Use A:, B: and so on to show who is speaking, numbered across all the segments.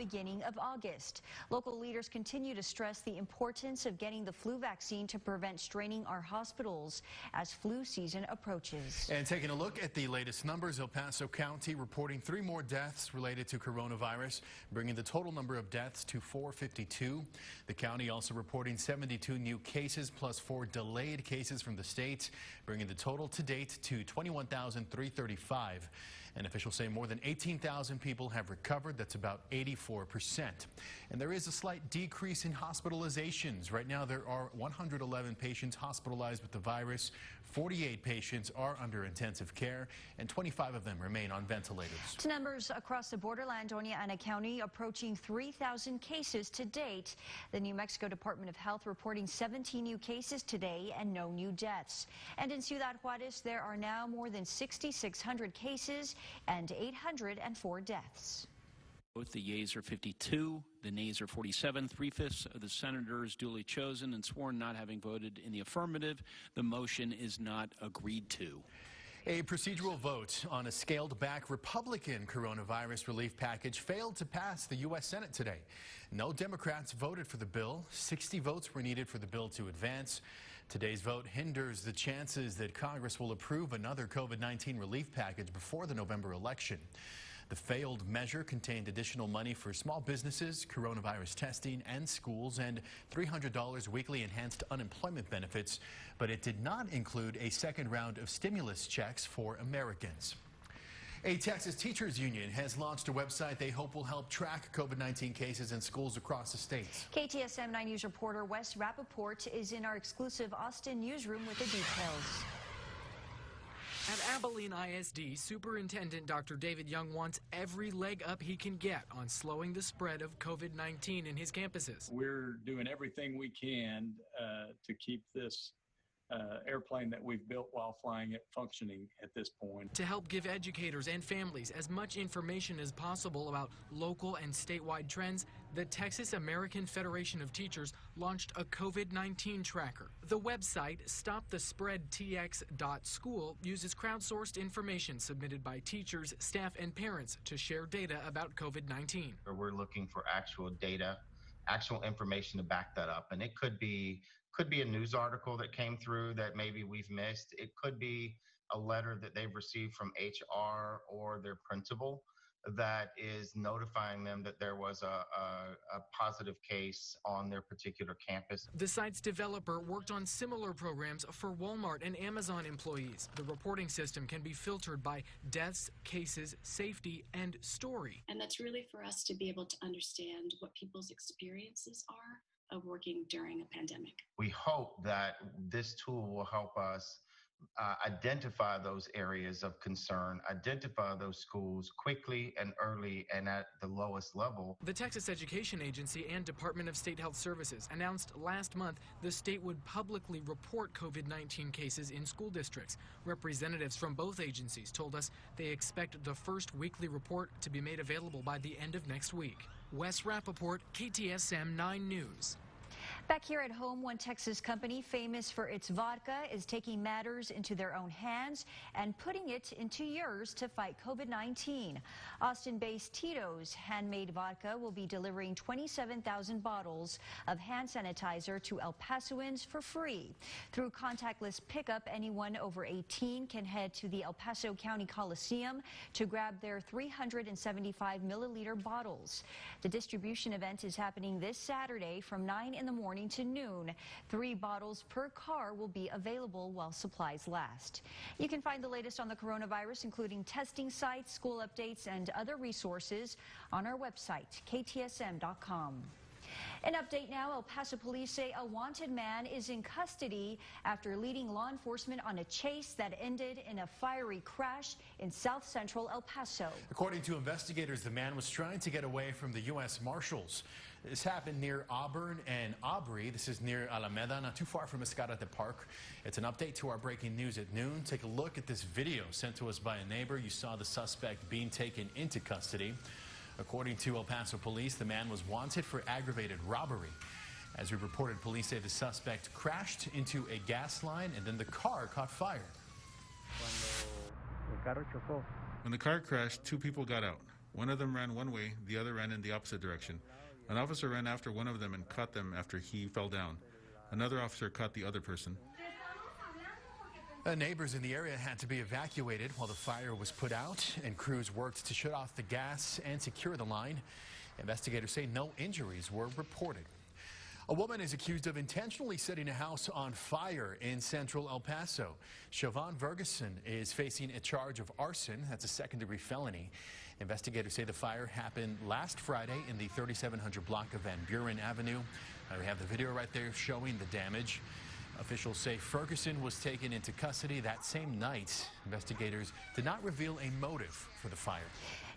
A: beginning of August. Local leaders continue to stress the importance of getting the flu vaccine to prevent straining our hospitals as flu season approaches.
B: And taking a look at the latest numbers, El Paso County reporting 3 more deaths related to coronavirus, bringing the total number of deaths to 452. The county also reporting 72 new cases plus 4 delayed cases from the state, bringing the total to date to 21,335. And officials say more than 18,000 people have recovered. That's about 84%. And there is a slight decrease in hospitalizations. Right now, there are 111 patients hospitalized with the virus. 48 patients are under intensive care, and 25 of them remain on ventilators.
A: To numbers across the borderland, Doña Ana County approaching 3,000 cases to date. The New Mexico Department of Health reporting 17 new cases today and no new deaths. And in Ciudad Juarez, there are now more than 6,600 cases and 804 deaths.
C: Both the yeas are 52, the nays are 47. 3/5 of the senators duly chosen and sworn not having voted in the affirmative. The motion is not agreed to.
B: A procedural vote on a scaled-back Republican coronavirus relief package failed to pass the U.S. Senate today. No Democrats voted for the bill. 60 votes were needed for the bill to advance. Today's vote hinders the chances that Congress will approve another COVID-19 relief package before the November election. The failed measure contained additional money for small businesses, coronavirus testing, and schools, and $300 weekly enhanced unemployment benefits, but it did not include a second round of stimulus checks for Americans. A Texas teachers union has launched a website they hope will help track COVID-19 cases in schools across the states.
A: KTSM 9 News reporter Wes Rappaport is in our exclusive Austin newsroom with the details.
D: At Abilene ISD, Superintendent Dr. David Young wants every leg up he can get on slowing the spread of COVID-19 in his campuses.
E: We're doing everything we can to keep this airplane that we've built while flying it functioning at this point.
D: To help give educators and families as much information as possible about local and statewide trends, the Texas American Federation of Teachers launched a COVID-19 tracker. The website, stopthespreadtx.school, uses crowdsourced information submitted by teachers, staff, and parents to share data about COVID-19.
F: We're looking for actual data, actual information to back that up, and it could be a news article that came through that maybe we've missed. It could be a letter that they've received from HR or their principal that is notifying them that there was a positive case on their particular campus.
D: The site's developer worked on similar programs for Walmart and Amazon employees. The reporting system can be filtered by deaths, cases, safety, and story.
G: And that's really for us to be able to understand what people's experiences are of working during a pandemic.
F: We hope that this tool will help us identify those areas of concern, identify those schools quickly and early and at the lowest level.
D: The Texas Education Agency and Department of State Health Services announced last month the state would publicly report COVID-19 cases in school districts. Representatives from both agencies told us they expect the first weekly report to be made available by the end of next week. Wes Rappaport, KTSM 9 News.
A: Back here at home, one Texas company famous for its vodka is taking matters into their own hands and putting it into yours to fight COVID-19. Austin-based Tito's Handmade Vodka will be delivering 27,000 bottles of hand sanitizer to El Pasoans for free. Through contactless pickup, anyone over 18 can head to the El Paso County Coliseum to grab their 375-milliliter bottles. The distribution event is happening this Saturday from 9 in the morning to noon. 3 bottles per car will be available while supplies last. You can find the latest on the coronavirus, including testing sites, school updates, and other resources on our website, ktsm.com. An update now, El Paso police say a wanted man is in custody after leading law enforcement on a chase that ended in a fiery crash in south central El Paso.
B: According to investigators, the man was trying to get away from the U.S. Marshals. This happened near Auburn and Aubrey. This is near Alameda, not too far from Escarate Park. It's an update to our breaking news at noon. Take a look at this video sent to us by a neighbor. You saw the suspect being taken into custody. According to El Paso police, the man was wanted for aggravated robbery. As we reported, police say the suspect crashed into a gas line and then the car caught fire.
H: When the car crashed, 2 people got out. One of them ran one way, the other ran in the opposite direction. An officer ran after one of them and caught them after he fell down. Another officer caught the other person.
B: Neighbors in the area had to be evacuated while the fire was put out, and crews worked to shut off the gas and secure the line. Investigators say no injuries were reported. A woman is accused of intentionally setting a house on fire in central El Paso. Siobhan Ferguson is facing a charge of arson. That's a second-degree felony. Investigators say the fire happened last Friday in the 3700 block of Van Buren Avenue. We have the video right there showing the damage. Officials say Ferguson was taken into custody that same night. Investigators did not reveal a motive for the fire.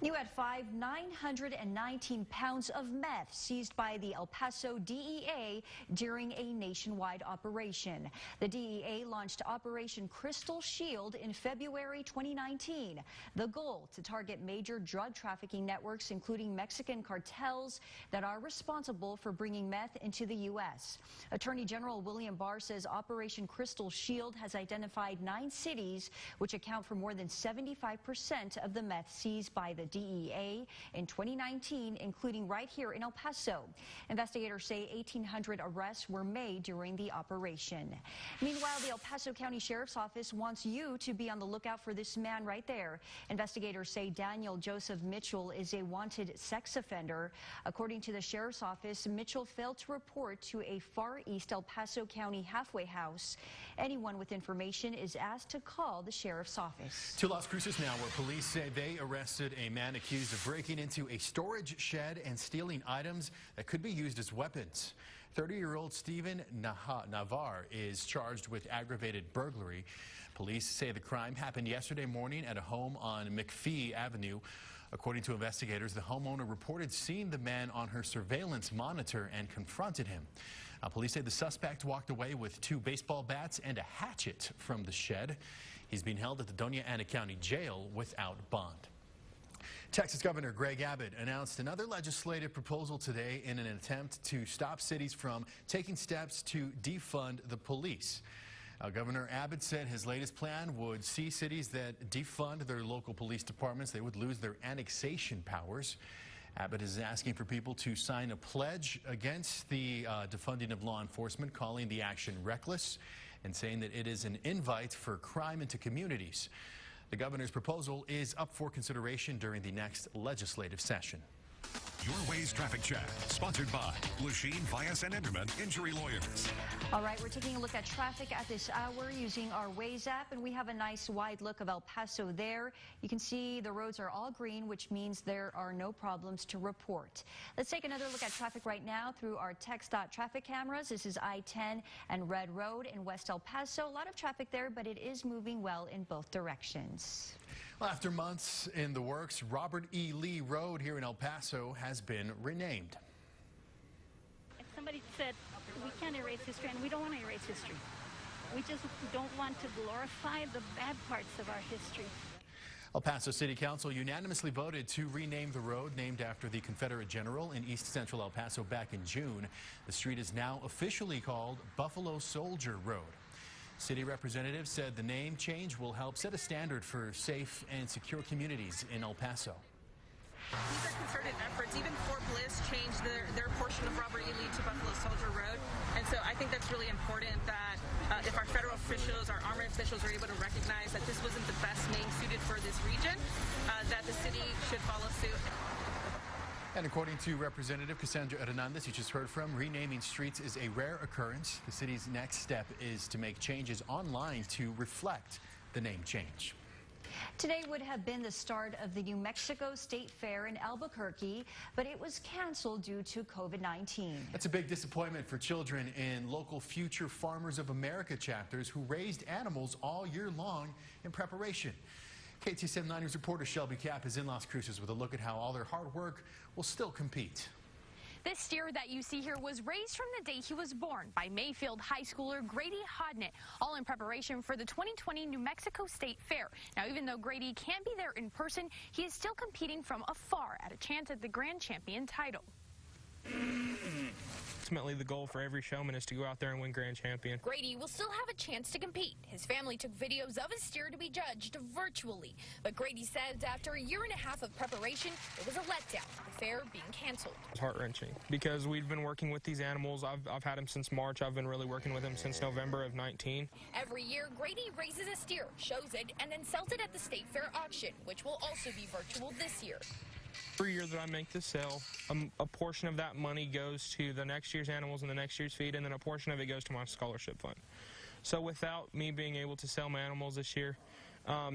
A: New at 5, 919 pounds of meth seized by the El Paso DEA during a nationwide operation. The DEA launched Operation Crystal Shield in February 2019. The goal to target major drug trafficking networks, including Mexican cartels that are responsible for bringing meth into the U.S. Attorney General William Barr says Operation Crystal Shield has identified 9 cities which account for more than 75% of the meth seized by the DEA in 2019, including right here in El Paso. Investigators say 1,800 arrests were made during the operation. Meanwhile, the El Paso County Sheriff's Office wants you to be on the lookout for this man right there. Investigators say Daniel Joseph Mitchell is a wanted sex offender. According to the Sheriff's Office, Mitchell failed to report to a Far East El Paso County halfway house. Anyone with information is asked to call the Sheriff's Office.
B: To Las Cruces now, where police say they arrested a man accused of breaking into a storage shed and stealing items that could be used as weapons. 30-year-old Steven Navar is charged with aggravated burglary. Police say the crime happened yesterday morning at a home on McPhee Avenue. According to investigators, the homeowner reported seeing the man on her surveillance monitor and confronted him. Police say the suspect walked away with 2 baseball bats and a hatchet from the shed. He's being held at the Doña Ana County Jail without bond. Texas Governor Greg Abbott announced another legislative proposal today in an attempt to stop cities from taking steps to defund the police. Governor Abbott said his latest plan would see cities that defund their local police departments. They would lose their annexation powers. Abbott is asking for people to sign a pledge against the defunding of law enforcement, calling the action reckless and saying that it is an invite for crime into communities. The governor's proposal is up for consideration during the next legislative session.
I: Your Ways Traffic Chat, sponsored by Lachine Vyas and Enderman Injury Lawyers.
A: All right, we're taking a look at traffic at this hour using our Waze app, and we have a nice wide look of El Paso there. You can see the roads are all green, which means there are no problems to report. Let's take another look at traffic right now through our TxDOT traffic cameras. This is I-10 and Red Road in West El Paso. A lot of traffic there, but it is moving well in both directions.
B: Well, after months in the works, Robert E. Lee Road here in El Paso has been renamed.
J: Somebody said we can't erase history, and we don't want to erase history. We just don't want to glorify the bad parts of our history.
B: El Paso City Council unanimously voted to rename the road named after the Confederate general in East Central El Paso back in June. The street is now officially called Buffalo Soldier Road. City representatives said the name change will help set a standard for safe and secure communities in El Paso.
K: These are concerted efforts. Even Fort Bliss changed their portion of Robert E. Lee to Buffalo Soldier Road. And so I think that's really important that if our federal officials, our army officials are able to recognize that this wasn't the best name suited for this region, that the city should follow suit.
B: And according to Representative Cassandra Hernandez, you just heard from, renaming streets is a rare occurrence. The city's next step is to make changes online to reflect the name change.
A: Today would have been the start of the New Mexico State Fair in Albuquerque, but it was canceled due to COVID-19. That's
B: a big disappointment for children in local Future Farmers of America chapters who raised animals all year long in preparation. KTSM 9 News reporter Shelby Capp is in Las Cruces with a look at how all their hard work will still compete.
L: This steer that you see here was raised from the day he was born by Mayfield High Schooler Grady Hodnett, all in preparation for the 2020 New Mexico State Fair. Now, even though Grady can't be there in person, he is still competing from afar at a chance at the Grand Champion title.
M: Ultimately, the goal for every showman is to go out there and win grand champion.
L: Grady will still have a chance to compete. His family took videos of his steer to be judged virtually. But Grady says after a year and a half of preparation, it was a letdown, the fair being canceled.
M: It's heart-wrenching because we've been working with these animals. I've had them since March. I've been really working with them since November of 19.
L: Every year, Grady raises a steer, shows it, and then sells it at the state fair auction, which will also be virtual this year.
M: Every year that I make the sale, a portion of that money goes to the next year's animals and the next year's feed, and then a portion of it goes to my scholarship fund. So without me being able to sell my animals this year,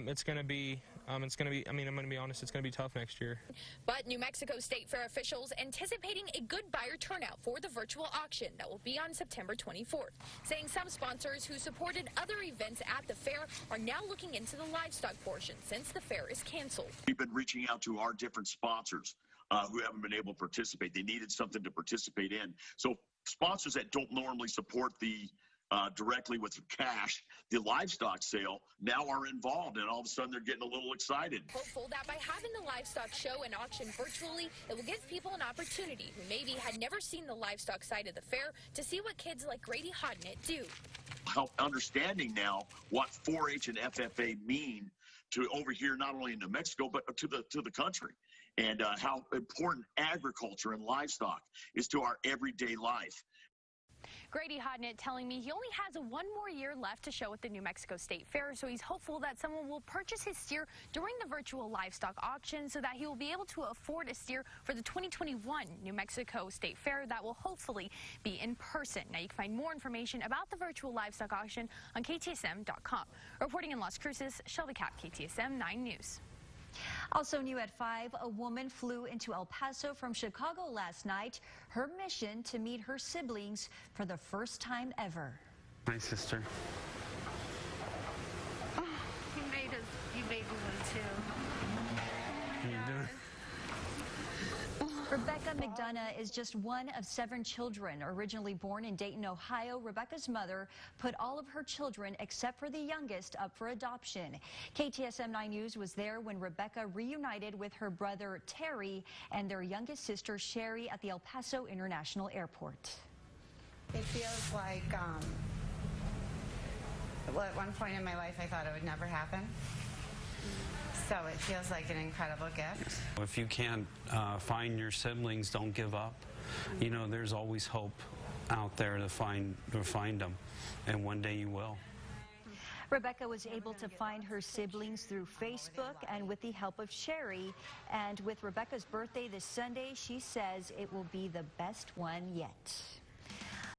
M: it's going to be, I mean, I'm going to be honest, it's going to be tough next year.
L: But New Mexico State Fair officials anticipating a good buyer turnout for the virtual auction that will be on September 24th, saying some sponsors who supported other events at the fair are now looking into the livestock portion since the fair is canceled.
N: We've been reaching out to our different sponsors who haven't been able to participate. They needed something to participate in. So sponsors that don't normally support the directly with cash, the livestock sale, now are involved, and all of a sudden they're getting a little excited.
L: Hopeful that by having the livestock show and auction virtually, it will give people an opportunity who maybe had never seen the livestock side of the fair to see what kids like Grady Hodnett do.
N: Help understanding now what 4-H and FFA mean to over here, not only in New Mexico, but to the country, and how important agriculture and livestock is to our everyday life.
L: Grady Hodnett telling me he only has one more year left to show at the New Mexico State Fair, so he's hopeful that someone will purchase his steer during the virtual livestock auction so that he will be able to afford a steer for the 2021 New Mexico State Fair that will hopefully be in person. Now, you can find more information about the virtual livestock auction on KTSM.com. Reporting in Las Cruces, Shelby Cap, KTSM 9 News.
A: Also new at 5, a woman flew into El Paso from Chicago last night. Her mission to meet her siblings for the first time ever.
O: My sister.
J: Oh, you made one too.
O: How you doing?
A: Rebecca McDonough is just one of 7 children. Originally born in Dayton, Ohio, Rebecca's mother put all of her children, except for the youngest, up for adoption. KTSM 9 News was there when Rebecca reunited with her brother Terry and their youngest sister Sherry at the El Paso International Airport.
P: It feels like, well, at one point in my life I thought it would never happen. So it feels like an incredible gift.
O: If you can't find your siblings, don't give up. You know, there's always hope out there to find them, and one day you will.
A: Rebecca was able to find her siblings through Facebook and with the help of Sherry. And with Rebecca's birthday this Sunday, she says it will be the best one yet.